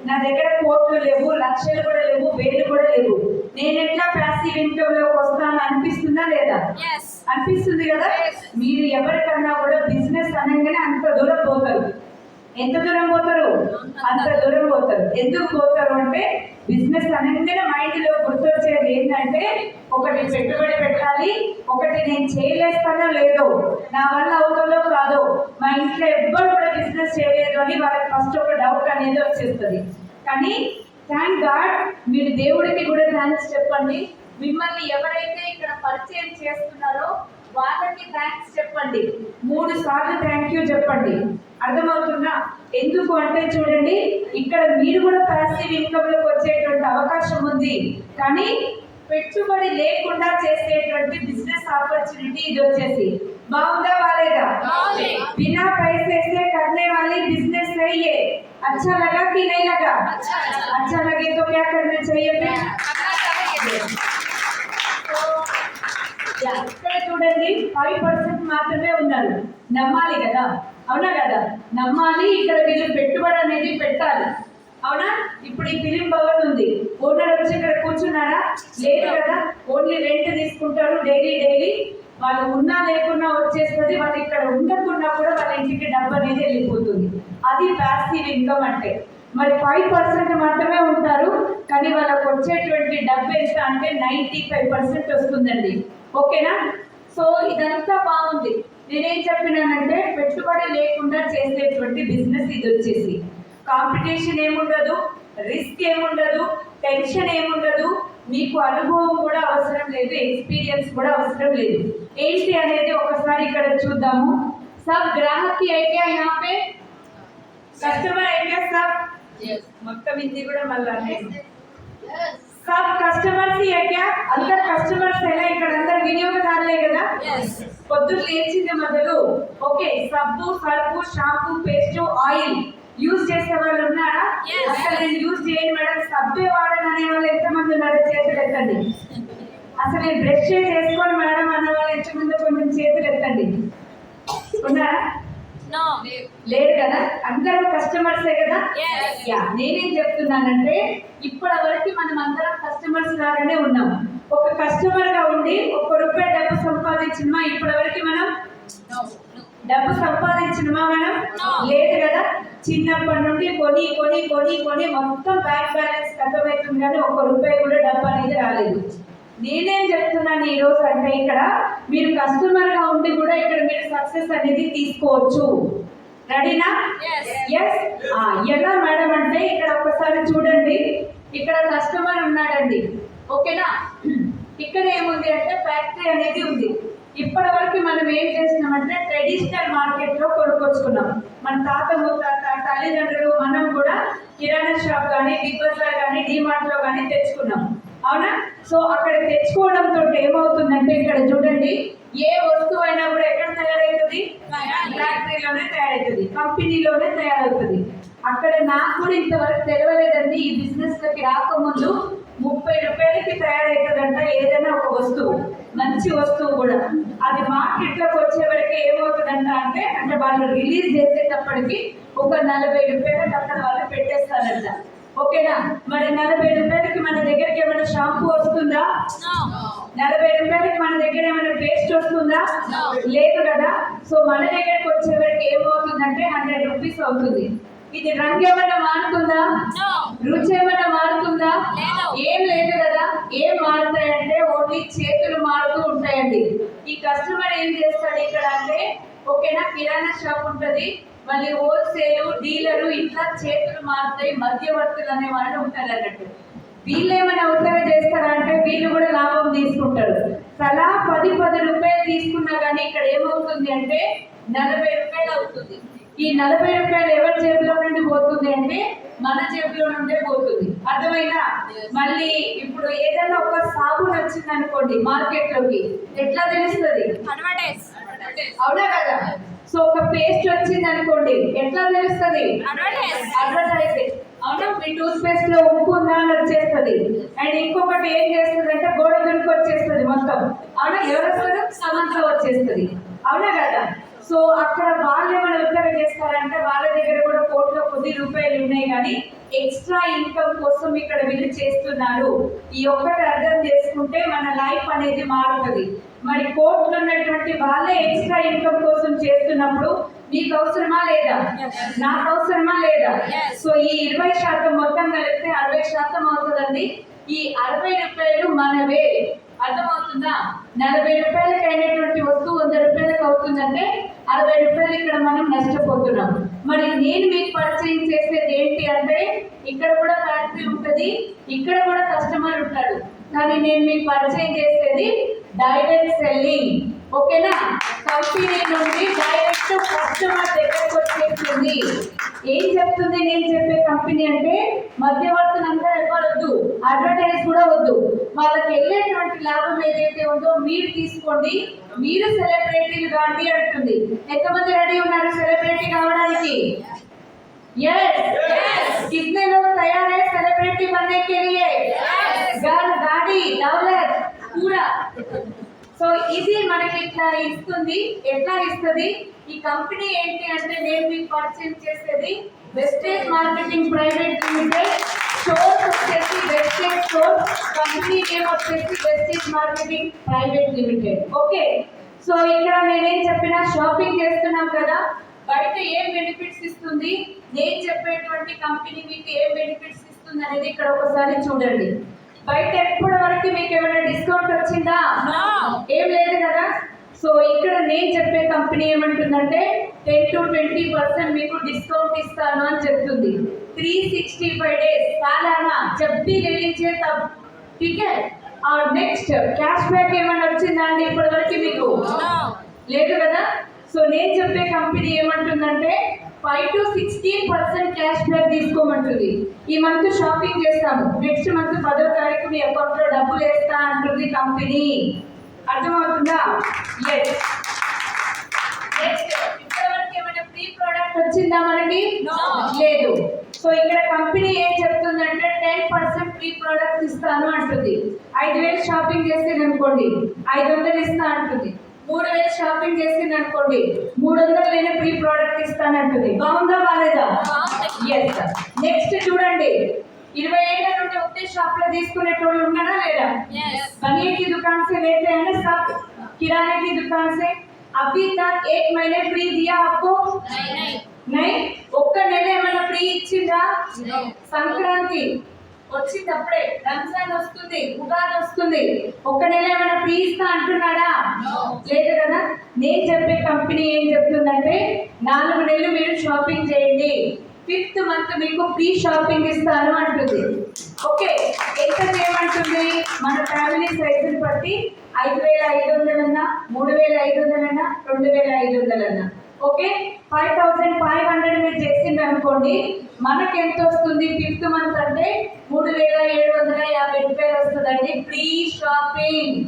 నా దగ్గర కోట్లు లేవు, లక్షలు కూడా లేవు, వేలు కూడా లేవు, నేను ఎట్లా ప్యాసివ్ ఇన్కమ్ లోకి వస్తాను అనిపిస్తుందా లేదా? అనిపిస్తుంది కదా. మీరు ఎవరికన్నా కూడా బిజినెస్ అనగానే అంత దూరం పోతారు. ఎంత దూరం పోతారు? అంత దూరం పోతారు. ఎందుకు పోతారు అంటే బిజినెస్ అనగానే మైండ్ లో గుర్తొచ్చేది ఏంటంటే ఒకటి పెట్టుబడి పెట్టాలి, ఒకటి నేను చేయలేస్తానో లేదో, నా వల్ల అవుతుందో కాదో, మా ఇంట్లో ఎవ్వరు కూడా బిజినెస్ చేయలేదు అని వాళ్ళకి ఫస్ట్ ఒక డౌట్ అనేది వచ్చేస్తుంది. కానీ థ్యాంక్ గాడ్, మీరు దేవుడికి కూడా థ్యాంక్స్ చెప్పండి. మిమ్మల్ని ఎవరైతే ఇక్కడ పరిచయం చేస్తున్నారో వాళ్ళకి థ్యాంక్స్ చెప్పండి. 3 సార్లు థ్యాంక్ యూ చెప్పండి. అర్థమవుతుందా? ఎందుకు అంటే చూడండి, ఇక్కడ మీరు కూడా ప్యాసివ్ ఇన్కమ్ లోకి వచ్చేటువంటి అవకాశం ఉంది. కానీ పెట్టుబడి లేకుండా చేసేటువంటి బిజినెస్ ఆపర్చునిటీ ఇది వచ్చేసి బాగుందా బాలేదా? बिना पैसे से करने वाली बिजनेस सही है। अच्छा लगा कि नहीं लगा? अच्छा लगे तो क्या करना चाहिए फिर? ఇక్కడ చూడండి 5% మాత్రమే ఉన్నారు. నమ్మాలి కదా, అవునా కదా? నమ్మాలి. ఇక్కడ వీళ్ళు పెట్టుబడి అనేది పెట్టాలి, అవునా? ఇప్పుడు ఈ ఫిలిం భవన్ ఉంది, ఓనర్ వచ్చి ఇక్కడ కూర్చున్నారా? లేదు కదా. ఓన్లీ రెంట్ తీసుకుంటారు డైలీ. వాళ్ళు ఉన్నా లేకున్నా వచ్చేస్తుంది. వాళ్ళు ఇక్కడ ఉండకున్నా కూడా వాళ్ళ ఇంటికి డబ్బు అనేది వెళ్ళిపోతుంది. అది ప్యాసివ్ ఇన్కమ్ అంటే. మరి 5% మాత్రమే ఉంటారు, కానీ వాళ్ళకు వచ్చేటువంటి డబ్బు ఎంత అంటే 95% వస్తుందండి. ఓకేనా? సో ఇదంతా బాగుంది. నేనేం చెప్పినానంటే పెట్టుబడి లేకుండా చేసేటువంటి బిజినెస్ ఇది వచ్చేసి కాంపిటీషన్ ఏముండదు, రిస్క్ ఏముండదు, టెన్షన్ ఏముండదు, మీకు అనుభవం కూడా అవసరం లేదు, ఎక్స్పీరియన్స్ కూడా అవసరం లేదు. ఏంటి అనేది ఒకసారి ఇక్కడ చూద్దాము. సబ్ గ్రాహక్ ఐడియా यहाँ पे కస్టమర్ ఐడియా సబ్ మొత్తం ఇది కూడా మళ్ళీ सब కస్టమర్స్ ఐడియా అందరు కస్టమర్స్ ఎలా ఇక్కడ అందరు వినియోగదారులే కదా. పొద్దున్న లేచింది మొదలు ఓకే సబ్బు surf shampoo paste oil use చేసే వాళ్ళు ఉన్నారా? అసలు నేను యూజ్ చేయను మేడం సబ్బే వాడను అనే వాళ్ళు ఎంతమంది ఉన్నారో చేతులు ఎత్తండి. అసలు నేను బ్రష్ చేసుకోండి మేడం అన్న వాళ్ళు ఎంతమంది కొంచెం చేతులు ఎత్తండి. ఉన్నారా? లేదు కదా, అందరూ కస్టమర్సే కదా. యా నేనేం చెప్తున్నానంటే ఇప్పటి వరకు మనం అందరం కస్టమర్స్ లాగానే ఉన్నాం. ఒక కస్టమర్ గా ఉండి ₹1 డబ్బు సంపాదించినమా? ఇప్పటి వరకు మనం డబ్బు సంపాదించినమా మనం? లేదు కదా. చిన్నప్పటి నుండి కొని కొని కొని కొని మొత్తం బ్యాంక్ బ్యాలెన్స్ కట్టబెట్టింది కానీ ₹1 కూడా డబ్బు అనేది రాలేదు. నేనేం చెప్తున్నాను ఈ రోజు అంటే ఇక్కడ మీరు కస్టమర్ గా ఉండి కూడా ఇక్కడ మీరు సక్సెస్ అనేది తీసుకోవచ్చు. రెడీనా? ఎస్. ఎలా మేడం అంటే ఇక్కడ ఒకసారి చూడండి, ఇక్కడ కస్టమర్ ఉన్నాడండి. ఓకేనా? ఇక్కడ ఏముంది అంటే ఫ్యాక్టరీ అనేది ఉంది. ఇప్పటి వరకు మనం ఏం చేస్తున్నామంటే ట్రెడిషనల్ మార్కెట్ లో కొనుక్కొచ్చుకున్నాం. మన తాత ముత్తాత తల్లిదండ్రులు మనం కూడా కిరాణా షాప్ కానీ బిగ్ బజార్ కానీ డిమార్ట్ లో కానీ తెచ్చుకున్నాం. అవునా? సో అక్కడ తెచ్చుకోవడంతో ఏమవుతుందంటే ఇక్కడ చూడండి, ఏ వస్తువు అయినా కూడా ఎక్కడ తయారవుతుంది? ఫ్యాక్టరీలోనే తయారవుతుంది, కంపెనీలోనే తయారవుతుంది. అక్కడ నాకు కూడా ఇంతవరకు తెలియలేదండి. ఈ బిజినెస్ లోకి రాకముందు ₹30కి తయారవుతుందంట ఏదైనా ఒక వస్తువు, మంచి వస్తువు కూడా. అది మార్కెట్ లోకి వచ్చే వరకు ఏమవుతుందంట అంటే వాళ్ళు రిలీజ్ చేసేటప్పటికి ఒక ₹40 అక్కడ వాళ్ళు పెట్టేస్తారంట. ఓకేనా? మరి ₹40కి మన దగ్గరికి ఏమైనా షాంపూ వస్తుందా? ₹40కి మన దగ్గర ఏమైనా పేస్ట్ వస్తుందా? లేదు కదా. సో మన దగ్గరకు వచ్చేవరకు ఏమవుతుందంటే ₹100 అవుతుంది. ఇది రంగు ఏమైనా మారుతుందా? రుచి ఏమైనా మారుతుందా? ఏం లేదు కదా. ఏం మారుతాయంటే ఓన్లీ చేతులు మారుతూ ఉంటాయండి. ఈ కస్టమర్ ఏం చేస్తాడు ఇక్కడ అంటే ఓకేనా, కిరాణా షాప్ ఉంటది, మళ్ళీ హోల్సేల్ డీలరు, ఇట్లా చేతులు మారుతాయి, మధ్యవర్తులు అనే వాళ్ళు ఉంటారు అన్నట్టు. వీళ్ళు ఏమైనా ఉత్తర చేస్తారా అంటే వీళ్ళు కూడా లాభం తీసుకుంటారు. తలా ₹10 తీసుకున్నా కానీ ఇక్కడ ఏమవుతుంది అంటే ₹40 అవుతుంది. ఈ ₹40 ఎవరి జేబులో నుండి పోతుంది అంటే మన జేబులో నుండే పోతుంది. అర్థమైనా? మళ్ళీ ఇప్పుడు ఏదైనా ఒక సాబున్ వచ్చింది అనుకోండి మార్కెట్ లోకి, ఎట్లా తెలుస్తుంది? అవునా కదా. సో ఒక పేస్ట్ వచ్చింది అనుకోండి, ఎట్లా తెలుస్తుంది? అడ్వర్టైజింగ్. అవునా? మీ టూత్ పేస్ట్ లో ఉప్పు ఉందా అని వచ్చేస్తుంది. అండ్ ఇంకొకటి ఏం చేస్తుంది అంటే గోడ దునికి వచ్చేస్తుంది మొత్తం. అవునా? ఎవరు వస్తారు? సమంత వచ్చేస్తుంది. అవునా కదా. సో అక్కడ వాళ్ళు ఏమైనా ఉత్తర చేస్తారంటే వాళ్ళ దగ్గర కూడా కోట్ల కొద్ది రూపాయలు ఉన్నాయి, కానీ ఎక్స్ట్రా ఇన్కమ్ కోసం ఇక్కడ వీళ్ళు చేస్తున్నారు. ఈ ఒక్కటి అర్థం చేసుకుంటే మన లైఫ్ అనేది మారుతుంది. మరి కోట్లు ఉన్నటువంటి వాళ్ళే ఎక్స్ట్రా ఇన్కమ్ కోసం చేస్తున్నప్పుడు నీకు అవసరమా లేదా? నాకు అవసరమా లేదా? సో ఈ 20% మొత్తం కలిపితే 60% అవుతుందండి. ఈ ₹60 మనవే. అర్థమవుతుందా? ₹40 అయినటువంటి వస్తువు ₹100 అవుతుందంటే ₹60 ఇక్కడ మనం నష్టపోతున్నాం. మరి నేను మీకు పరిచయం చేసేది ఏంటి అంటే ఇక్కడ కూడా ఫ్యాక్టరీ ఉంటుంది, ఇక్కడ కూడా కస్టమర్ ఉంటాడు, కానీ నేను మీకు పరిచయం చేసేది డైరెక్ట్ సెల్లింగ్. ఓకేనా? కంపెనీ నుండి డైరెక్ట్ కస్టమర్ దగ్గరకు వచ్చేస్తుంది. ఏం చెప్తుంది నేను చెప్పే కంపెనీ అంటే మధ్యవర్తులు అంతా ఇవ్వవద్దు, అడ్వర్టైజ్ కూడా వద్దు. వాళ్ళకి వెళ్ళేటువంటి లాభం ఏదైతే ఉందో మీరు తీసుకోండి, మీరు సెలబ్రిటీలు కాండి అంటుంది. ఎంతమంది రెడీ ఉన్నారు సెలబ్రిటీ కావడానికి? यस. कितने लोग तैयार है सेलिब्रिटी बनने के लिए? घर गाड़ी दौलत पूरा. సో ఇది మనకి ఇట్లా ఇస్తుంది. ఎట్లా ఇస్తుంది ఈ కంపెనీ ఏంటి అంటే నేను మీకు పరిచయం చేసేది wastage marketing private limited. Stores వచ్చేసి వెస్టేజ్ స్టోర్, కంపెనీ నేమ్ వచ్చేసి wastage marketing private limited. Okay. So ఇక్కడ నేనేం చెప్పినా షాపింగ్ చేస్తున్నాం కదా, బయట ఏం బెనిఫిట్స్ ఇస్తుంది, నేను చెప్పేటువంటి కంపెనీ మీకు ఏం బెనిఫిట్స్ ఇస్తుంది అనేది ఇక్కడ ఒకసారి చూడండి. బయట ఎప్పటి వరకు మీకు ఏమైనా డిస్కౌంట్ వచ్చిందా? ఏం లేదు కదా. సో ఇక్కడ నేను చెప్పే కంపెనీ ఏమంటుందంటే 10 to 20% మీకు డిస్కౌంట్ ఇస్తాను అని చెప్తుంది. 365 days सालाना जब भी ले लीजिए तब, ठीक है. और नेक्स्ट कैश बैक ఏమైనా వచ్చిందా అండి ఇప్పటి వరకు మీకు? లేదు కదా. సో నేను చెప్పే కంపెనీ ఏమంటుందంటే 5 to 16% క్యాష్ బ్యాక్ తీసుకోమంటుంది. ఈ మంత్ షాపింగ్ చేస్తాము, నెక్స్ట్ మంత్ 10వ తారీఖు మీ అకౌంట్ లో డబ్బులు వేస్తా అంటుంది కంపెనీ. అర్థమవుతుందా? ఎస్. నెక్స్ట్ ఇప్పటివరకు ఏమైనా ఫ్రీ ప్రోడక్ట్ వచ్చిందా మనకి? లేదు. సో ఇక్కడ కంపెనీ ఏం చెప్తుందంటే 10% ఫ్రీ ప్రోడక్ట్స్ ఇస్తాను అంటుంది. 5,000 షాపింగ్ చేసింది అనుకోండి 500 ఇస్తా అంటుంది. 3,000 షాపింగ్ చేసింది అనుకోండి 300 నేను ఫ్రీ ప్రోడక్ట్ ఇస్తానంటుంది. బాగుందా బాలేదా? ఎస్. నెక్స్ట్ చూడండి, 20 ఏళ్ల నుండి ఒకటే షాప్ లో తీసుకునేటోళ్ళు ఉన్నారా లేదా? बनिए की दुकान से लेते हैं ना सब, किराने की दुकान से. अभी तक 1 महीने फ्री दिया आपको? नहीं. ఒక్క నెల ఏమైనా ఫ్రీ ఇచ్చిందా? సంక్రాంతి వచ్చింది, అప్పుడే రంజాన్ వస్తుంది, ఉగాది వస్తుంది, ఒక్క నెల ఏమైనా ఫ్రీ ఇస్తా అంటున్నాడా? లేదు కదా. నేను చెప్పే కంపెనీ ఏం చెప్తుందంటే 4 నెలలు మీరు షాపింగ్ చేయండి, 5th మంత్ మీకు ఫ్రీ షాపింగ్ ఇస్తాను అంటుంది. ఓకే, ఎంత చేయమంటుంది? మన ఫ్యామిలీ సైజుని బట్టి 5,500 అన్నా, 3,500 అన్నా, 2,500 అన్నా. ఓకే, 5,500 మీరు చేసింది అనుకోండి, మనకి ఎంత వస్తుంది 5th మంత్ అంటే 3,750 రూపాయలు వస్తుందండి ఫ్రీ షాపింగ్.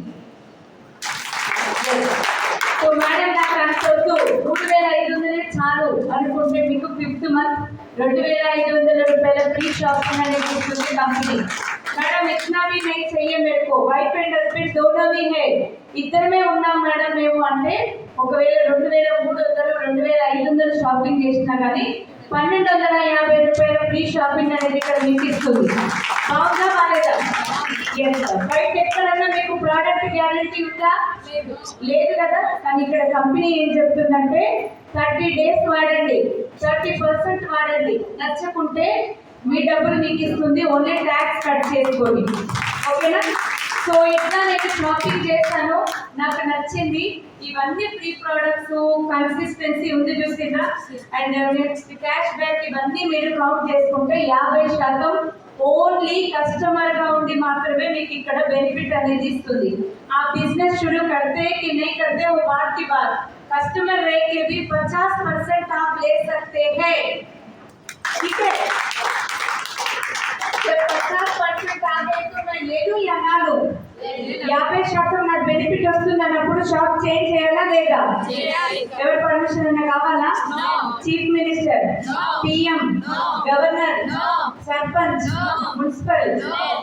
సో మేడం నాకు అంత వద్దు, 3,500 చాలు అనుకుంటే మీకు 5th మంత్ 2,500 రూపాయల ఫ్రీ షాపింగ్ అనేది ఇస్తుంది కంపెనీ. మేడం ఇतना भी नहीं चाहिए मेरे को, वाइफ एंड हस्बैंड दोनों भी है, ఇద్దరమే ఉన్నాం మేడం మేము అంటే ఒకవేళ 2,300 2,500 షాపింగ్ చేసినా కానీ 1,250 రూపాయల ఫ్రీ షాపింగ్ అనేది ఇక్కడ మీకు ఇస్తుంది. బాగుందా బాలేదా? బయట ఎక్కడన్నా మీకు ప్రోడక్ట్ గ్యారెంటీ ఉందా? లేదు కదా. కానీ ఇక్కడ కంపెనీ ఏం చెప్తుందంటే 30 days వాడండి, 30% వాడండి, నచ్చకుంటే మీ డబ్బులు మీకు ఇస్తుంది, ఓన్లీ ట్యాక్స్ కట్ చేసుకోండి. ఓకేనా. సో ఇట్లా నేను షాపింగ్ చేశాను, నాకు నచ్చింది. ఇవన్నీ ఫ్రీ ప్రోడక్ట్స్, కన్సిస్టెన్సీ ఉంది చూసిందా, అండ్ నెక్స్ట్ క్యాష్ బ్యాక్, ఇవన్నీ మీరు కౌంట్ చేసుకుంటే 50% ఓన్లీ కస్టమర్ గా ఉండి మాత్రమే మీకు ఇక్కడ బెనిఫిట్ అనేది ఇస్తుంది. ఆ బిజినెస్ शुरू करते कि नहीं करते वो बात की बात, कस्टमर रह के भी 50% आप ले सकते हैं, ठीक है. जब 50% आ गए तो मैं ले लूं या ना लूं? 50% నాకు బెనిఫిట్ వస్తుంది అన్నప్పుడు షాప్ చేంజ్ చేయాలా లేదా? ఎవరి పర్మిషన్ అన్న కావాలా? Chief minister, PM, governor, sarpanch, municipal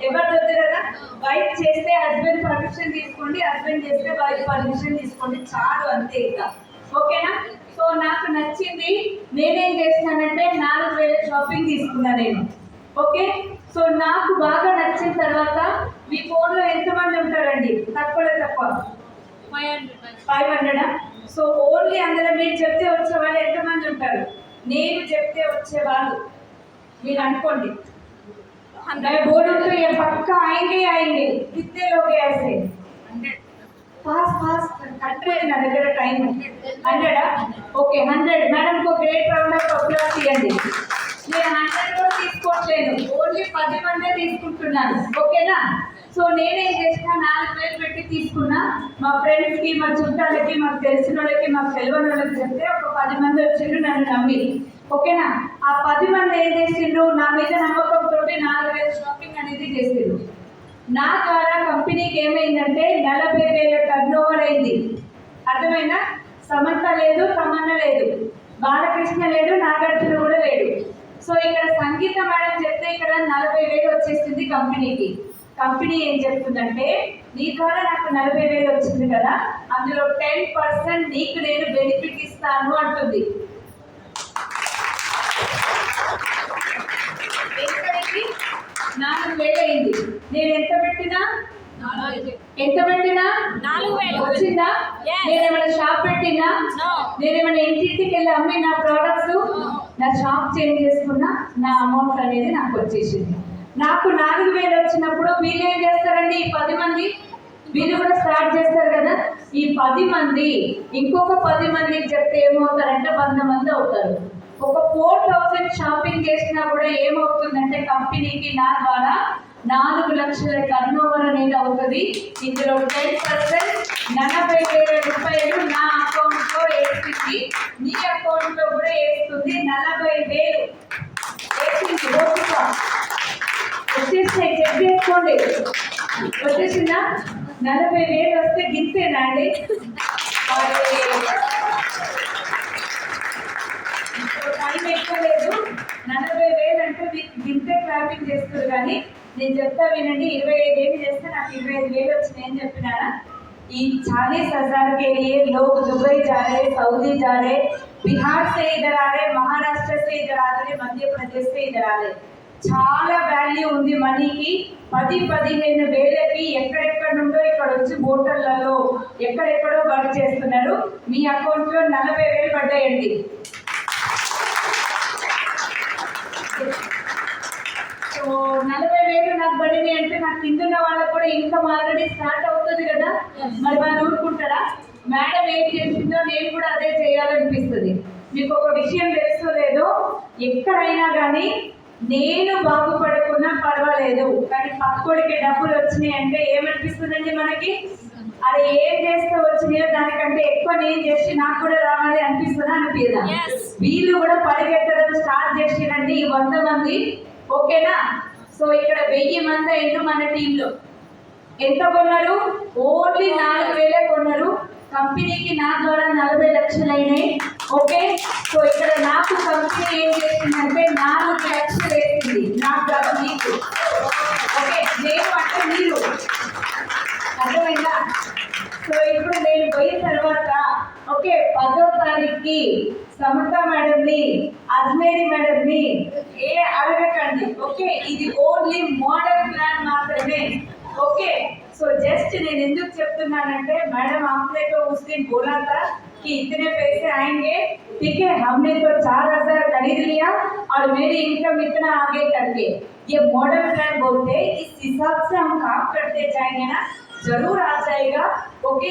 ఎవరు వద్దు కదా. వైఫ్ చేస్తే హస్బెండ్ పర్మిషన్ తీసుకోండి, హస్బెండ్ చేస్తే వైఫ్ పర్మిషన్ తీసుకోండి, చాలు, అంతే ఇంకా. ఓకేనా. సో నాకు నచ్చింది, నేనేం చేసినానంటే 4,000 షాపింగ్ తీసుకున్నా నేను. ఓకే. సో నాకు బాగా నచ్చిన తర్వాత మీ ఫోన్లో ఎంతమంది ఉంటారండి? తక్కువలో తక్కువ 500. సో ఓన్లీ అందులో మీరు చెప్తే వచ్చే వాళ్ళు ఎంతమంది ఉంటారు? నేను చెప్తే వచ్చే వాళ్ళు మీరు అనుకోండి. बोलूं तो ये पक्का आएंगे आएंगे. कितने लोग हैं ऐसे? फास्ट फास्ट कटरे ना దగ్గర టైం 100. ఓకే, 100. మేడం को ग्रेट राउंड ऑफ अप्लॉज ఇవ్వండి. నేను 100 కూడా తీసుకోవట్లేదు, ఓన్లీ 10 మందే తీసుకుంటున్నాను. ఓకేనా. సో నేనేం చేసిన 4,000 పెట్టి తీసుకున్నా. మా ఫ్రెండ్స్ కి, మా చుట్టాలకి, మాకు తెలిసిన వాళ్ళకి, మాకు తెలియని వాళ్ళకి చెప్తే ఒక 10 మంది వచ్చిండ్రు నన్ను నమ్మి. ఓకేనా. ఆ 10 మంది ఏం చేసిండ్రు, నా మీద నమ్మకంతో 4,000 షాపింగ్ అనేది చేసిండ్రు. నా ద్వారా కంపెనీకి ఏమైందంటే 40,000 టర్నోవర్ అయింది. అర్థమైనా? సమంత లేదు, తమన్న లేదు, బాలకృష్ణ లేడు, నాగార్జున కూడా లేడు. సో ఇక్కడ సంగీత మేడం చెప్తే ఇక్కడ 40,000 వచ్చేసింది కంపెనీకి. కంపెనీ ఏం చెప్తుందంటే నీ ద్వారా నాకు 40,000 వచ్చింది కదా, అందులో 10% నీకు నేను బెనిఫిట్ ఇస్తాను అంటుంది. ఎంతకి? 4,000 అయింది. నేను ఎంత పెట్టినా 4,000 వచ్చిందా? నేను ఏమైనా షాప్ పెట్టి పెట్టినా నేనేమైనా ఇంటింటికి వెళ్ళి అమ్మి నా ప్రోడక్ట్స్ నా షాప్ చేంజ్ చేసుకున్నా నా అమౌంట్ అనేది నాకు వచ్చేసింది. నాకు 4,000 వచ్చినప్పుడు వీళ్ళు ఏం చేస్తారండి? ఈ 10 మంది వీళ్ళు కూడా స్టార్ట్ చేస్తారు కదా. ఈ 10 మంది ఇంకొక 10 మందికి చెప్తే ఏమవుతారంటే 100 మంది అవుతారు. ఒక 4,000 షాపింగ్ చేసినా కూడా ఏమవుతుందంటే కంపెనీకి నా ద్వారా 4 లక్షల టర్న్ ఓవర్ అనేది అవుతుంది. ఇందులో 10% 40,000 రూపాయలు నా అకౌంట్ లో వేస్తుంది, మీ అకౌంట్ లో కూడా వేస్తుంది. 40,000 వేసింది. వచ్చేసినాయి, చెక్ చేసుకోండి. వచ్చేసిందా? 40,000 వస్తే గిత్తేనా అండి? టైం ఎక్కువ లేదు. 40,000 అంటే మీకు గింతే క్లాపింగ్ చేస్తారు. కానీ నేను చెప్తా వినండి, 25,000 చేస్తే నాకు 25,000 వచ్చినాయి అని చెప్పినారా? ఈ 40,000 के लिए लोग दुबई जा रहे, सऊदी जा रहे, बिहार से इधर आ रहे, महाराष्ट्र से इधर आ रहे, मध्य प्रदेश से इधर आ रहे. చాలా వాల్యూ ఉంది మనీకి. 10-15 వేలకి ఎక్కడెక్కడ నుండో ఇక్కడ వచ్చి హోటళ్లలో ఎక్కడెక్కడో వర్క్ చేస్తున్నారు. మీ అకౌంట్ లో 40,000 పడ్డాయండి. సో 40,000 నాకు పడింది అంటే నాకు కిందున్న వాళ్ళకు కూడా ఇన్కమ్ ఆల్రెడీ స్టార్ట్ అవుతుంది కదా. మరి వాళ్ళు ఊరుకుంటారా? మేడం ఏం చేసిందో నేను కూడా అదే చేయాలనిపిస్తుంది. మీకు ఒక విషయం తెలుసుకోలేదు, ఎక్కడైనా కానీ నేను బాగుపడకున్నా పర్వాలేదు, కానీ పక్కోడికి డబ్బులు వచ్చినాయి అంటే ఏమనిపిస్తుందండి మనకి? అది ఏం చేస్తే వచ్చినాయో దానికంటే ఎక్కువ నేను చేసి నాకు కూడా రావాలి అనిపిస్తుందా? అనిపిదా? వీళ్ళు కూడా పరిగెత్తడం స్టార్ట్ చేసిరండి ఈ 100 మంది. ఓకేనా? సో ఇక్కడ 1000 మంది అయింది మన టీంలో. ఎంత కొన్నారు? ఓన్లీ 4,000 కొన్నారు. కంపెనీకి నా ద్వారా 40 లక్షలు అయినాయి. ఓకే, సో ఇక్కడ నాకు కంపెనీ ఏం చేసిందంటే 4 లక్షలు వేసింది. నాకు కాదు, మీకు. ఓకే, నేను అంటే మీరు. అర్థమైందా? సో ఇప్పుడు నేను పోయిన తర్వాత ఓకే 10వ తారీఖుకి సమత మేడంని, అజ్మేరి మేడంని అడగకండి. ఓకే, ఇది ఓన్లీ మోడల్ ప్లాన్ మాత్రమే. ओके, सो जस्ट నేను ఎందుకు చెప్తున్నానంటే मैडम आपने तो उस दिन बोला था कि इतने पैसे आएंगे, ठीक है, हमने तो 4,000 खरीद लिया और मेरी इनकम इतना आगे करके ये मॉडल प्लान बोलते हैं. इस हिसाब से हम काम करते जाएंगे ना, जरूर आ जाएगा. ओके,